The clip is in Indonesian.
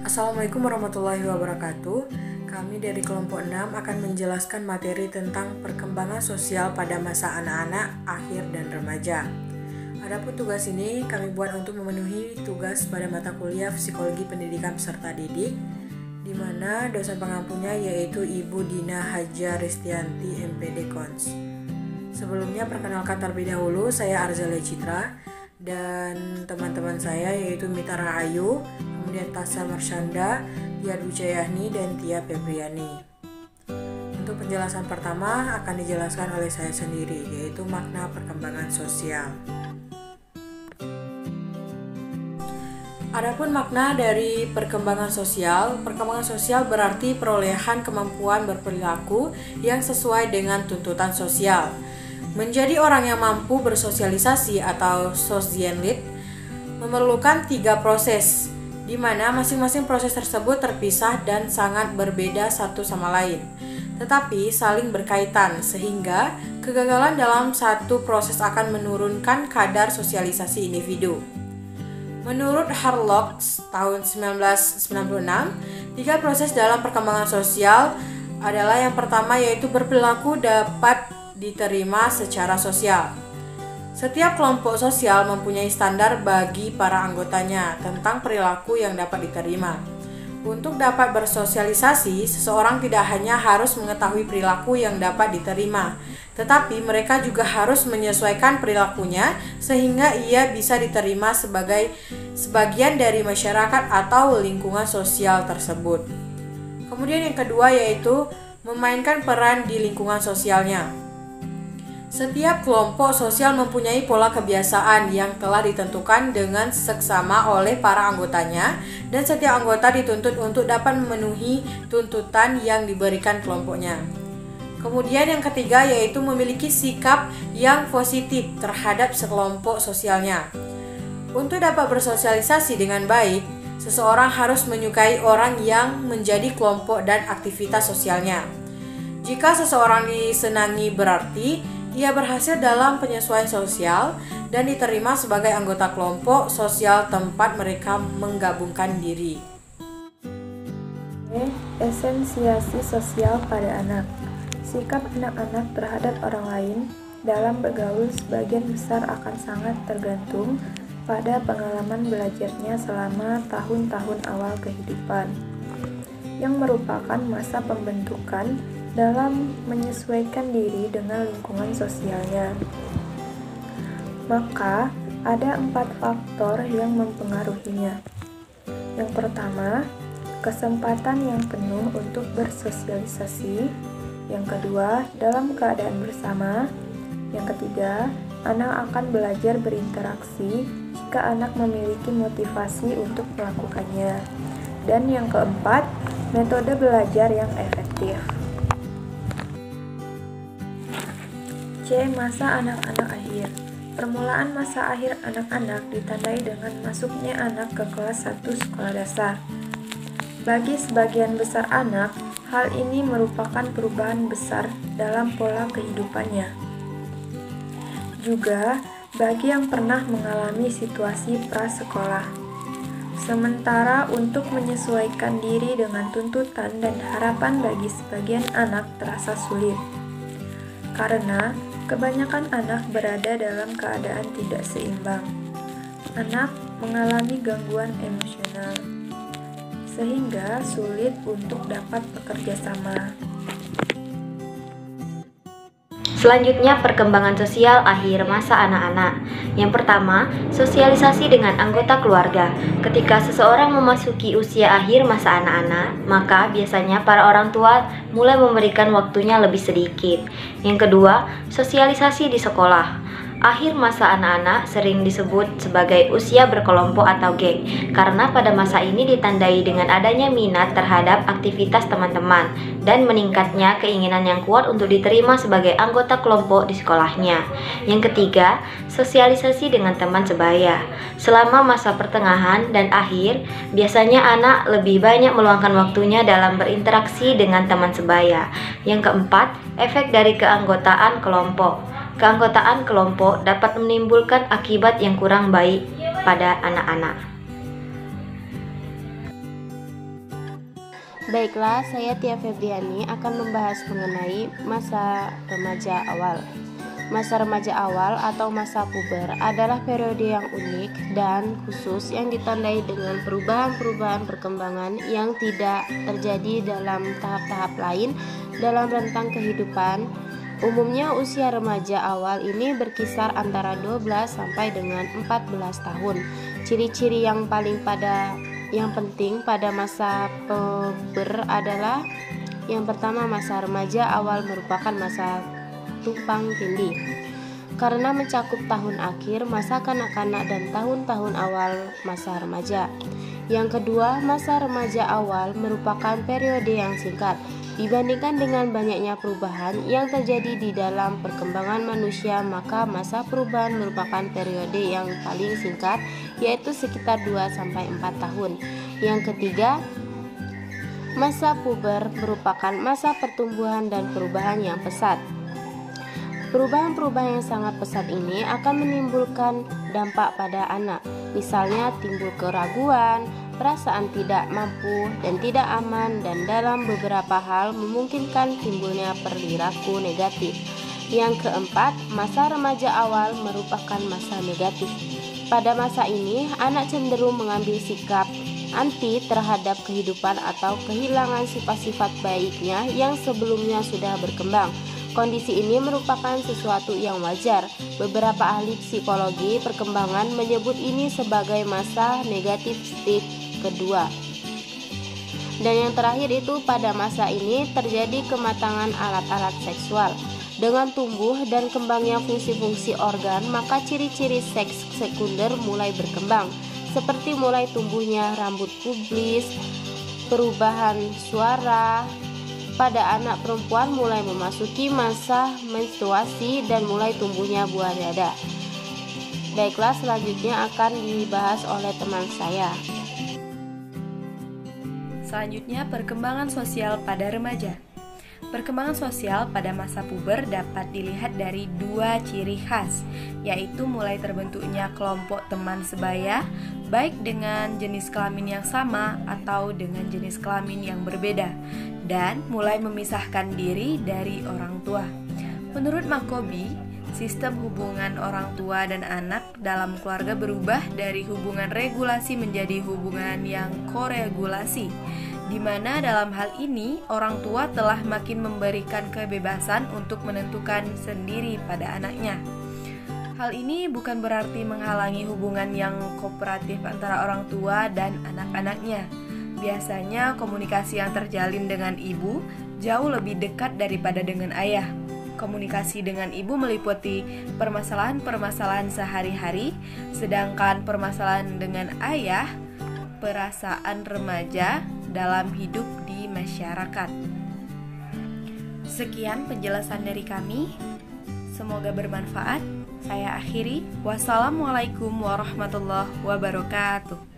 Assalamualaikum warahmatullahi wabarakatuh. Kami dari kelompok 6 akan menjelaskan materi tentang perkembangan sosial pada masa anak-anak, akhir, dan remaja. Adapun tugas ini kami buat untuk memenuhi tugas pada mata kuliah Psikologi Pendidikan Peserta Didik, di mana dosen pengampunya yaitu Ibu Dina Haja Ristianti MPD Kons. Sebelumnya perkenalkan terlebih dahulu, saya Arzalia Citra dan teman-teman saya yaitu Mita Rahayu, kemudian Tasya Marsyanda, Tia Ducayahni, dan Tia Febriani. Untuk penjelasan pertama akan dijelaskan oleh saya sendiri, yaitu makna perkembangan sosial. Adapun makna dari perkembangan sosial berarti perolehan kemampuan berperilaku yang sesuai dengan tuntutan sosial. Menjadi orang yang mampu bersosialisasi atau sosienlit memerlukan 3 proses, di mana masing-masing proses tersebut terpisah dan sangat berbeda satu sama lain, tetapi saling berkaitan sehingga kegagalan dalam satu proses akan menurunkan kadar sosialisasi individu. Menurut Harlock tahun 1996, 3 proses dalam perkembangan sosial adalah yang pertama yaitu berperilaku dapat diterima secara sosial. Setiap kelompok sosial mempunyai standar bagi para anggotanya tentang perilaku yang dapat diterima. Untuk dapat bersosialisasi, seseorang tidak hanya harus mengetahui perilaku yang dapat diterima, tetapi mereka juga harus menyesuaikan perilakunya sehingga ia bisa diterima sebagai sebagian dari masyarakat atau lingkungan sosial tersebut. Kemudian yang kedua yaitu memainkan peran di lingkungan sosialnya. Setiap kelompok sosial mempunyai pola kebiasaan yang telah ditentukan dengan seksama oleh para anggotanya, dan setiap anggota dituntut untuk dapat memenuhi tuntutan yang diberikan kelompoknya. Kemudian yang ketiga yaitu memiliki sikap yang positif terhadap sekelompok sosialnya. Untuk dapat bersosialisasi dengan baik, seseorang harus menyukai orang yang menjadi kelompok dan aktivitas sosialnya. Jika seseorang disenangi berarti ia berhasil dalam penyesuaian sosial dan diterima sebagai anggota kelompok sosial tempat mereka menggabungkan diri. Esensiasi sosial pada anak. Sikap anak-anak terhadap orang lain dalam bergaul sebagian besar akan sangat tergantung pada pengalaman belajarnya selama tahun-tahun awal kehidupan, yang merupakan masa pembentukan dalam menyesuaikan diri dengan lingkungan sosialnya. Maka, ada 4 faktor yang mempengaruhinya. Yang pertama, kesempatan yang penuh untuk bersosialisasi. Yang kedua, dalam keadaan bersama. Yang ketiga, anak akan belajar berinteraksi jika anak memiliki motivasi untuk melakukannya. Dan yang keempat, metode belajar yang efektif. C. Masa anak-anak akhir. Permulaan masa akhir anak-anak ditandai dengan masuknya anak ke kelas 1 sekolah dasar. Bagi sebagian besar anak, hal ini merupakan perubahan besar dalam pola kehidupannya. Juga bagi yang pernah mengalami situasi prasekolah. Sementara untuk menyesuaikan diri dengan tuntutan dan harapan bagi sebagian anak terasa sulit. Karena kebanyakan anak berada dalam keadaan tidak seimbang. Anak mengalami gangguan emosional, sehingga sulit untuk dapat bekerja sama. Selanjutnya, perkembangan sosial akhir masa anak-anak. Yang pertama, sosialisasi dengan anggota keluarga. Ketika seseorang memasuki usia akhir masa anak-anak, maka biasanya para orang tua mulai memberikan waktunya lebih sedikit. Yang kedua, sosialisasi di sekolah. Akhir masa anak-anak sering disebut sebagai usia berkelompok atau geng, karena pada masa ini ditandai dengan adanya minat terhadap aktivitas teman-teman dan meningkatnya keinginan yang kuat untuk diterima sebagai anggota kelompok di sekolahnya. Yang ketiga, sosialisasi dengan teman sebaya. Selama masa pertengahan dan akhir, biasanya anak lebih banyak meluangkan waktunya dalam berinteraksi dengan teman sebaya. Yang keempat, efek dari keanggotaan kelompok. Keanggotaan kelompok dapat menimbulkan akibat yang kurang baik pada anak-anak. Baiklah, saya Tia Febriani akan membahas mengenai masa remaja awal. Masa remaja awal atau masa puber adalah periode yang unik dan khusus yang ditandai dengan perubahan-perubahan perkembangan yang tidak terjadi dalam tahap-tahap lain dalam rentang kehidupan. Umumnya usia remaja awal ini berkisar antara 12 sampai dengan 14 tahun. Ciri-ciri yang penting pada masa puber adalah yang pertama, masa remaja awal merupakan masa tumpang tindih karena mencakup tahun akhir, masa kanak-kanak dan tahun-tahun awal masa remaja. Yang kedua, masa remaja awal merupakan periode yang singkat dibandingkan dengan banyaknya perubahan yang terjadi di dalam perkembangan manusia, maka masa perubahan merupakan periode yang paling singkat, yaitu sekitar 2-4 tahun. Yang ketiga, masa puber merupakan masa pertumbuhan dan perubahan yang pesat. Perubahan-perubahan yang sangat pesat ini akan menimbulkan dampak pada anak, misalnya timbul keraguan, perasaan tidak mampu dan tidak aman, dan dalam beberapa hal memungkinkan timbulnya perilaku negatif. Yang keempat, masa remaja awal merupakan masa negatif. Pada masa ini, anak cenderung mengambil sikap anti terhadap kehidupan atau kehilangan sifat-sifat baiknya yang sebelumnya sudah berkembang. Kondisi ini merupakan sesuatu yang wajar. Beberapa ahli psikologi perkembangan menyebut ini sebagai masa negatif stage kedua. Dan yang terakhir itu, pada masa ini terjadi kematangan alat-alat seksual. Dengan tumbuh dan kembangnya fungsi-fungsi organ, maka ciri-ciri seks sekunder mulai berkembang, seperti mulai tumbuhnya rambut pubis, perubahan suara. Pada anak perempuan mulai memasuki masa menstruasi dan mulai tumbuhnya buah dada. Baiklah, selanjutnya akan dibahas oleh teman saya. Selanjutnya, perkembangan sosial pada remaja. Perkembangan sosial pada masa puber dapat dilihat dari dua ciri khas, yaitu mulai terbentuknya kelompok teman sebaya, baik dengan jenis kelamin yang sama atau dengan jenis kelamin yang berbeda, dan mulai memisahkan diri dari orang tua. Menurut Makobi, sistem hubungan orang tua dan anak dalam keluarga berubah dari hubungan regulasi menjadi hubungan yang koregulasi, di mana dalam hal ini orang tua telah makin memberikan kebebasan untuk menentukan sendiri pada anaknya. Hal ini bukan berarti menghalangi hubungan yang kooperatif antara orang tua dan anak-anaknya. Biasanya komunikasi yang terjalin dengan ibu jauh lebih dekat daripada dengan ayah. Komunikasi dengan ibu meliputi permasalahan-permasalahan sehari-hari, sedangkan permasalahan dengan ayah, perasaan remaja dalam hidup di masyarakat. Sekian penjelasan dari kami. Semoga bermanfaat. Saya akhiri. Wassalamualaikum warahmatullahi wabarakatuh.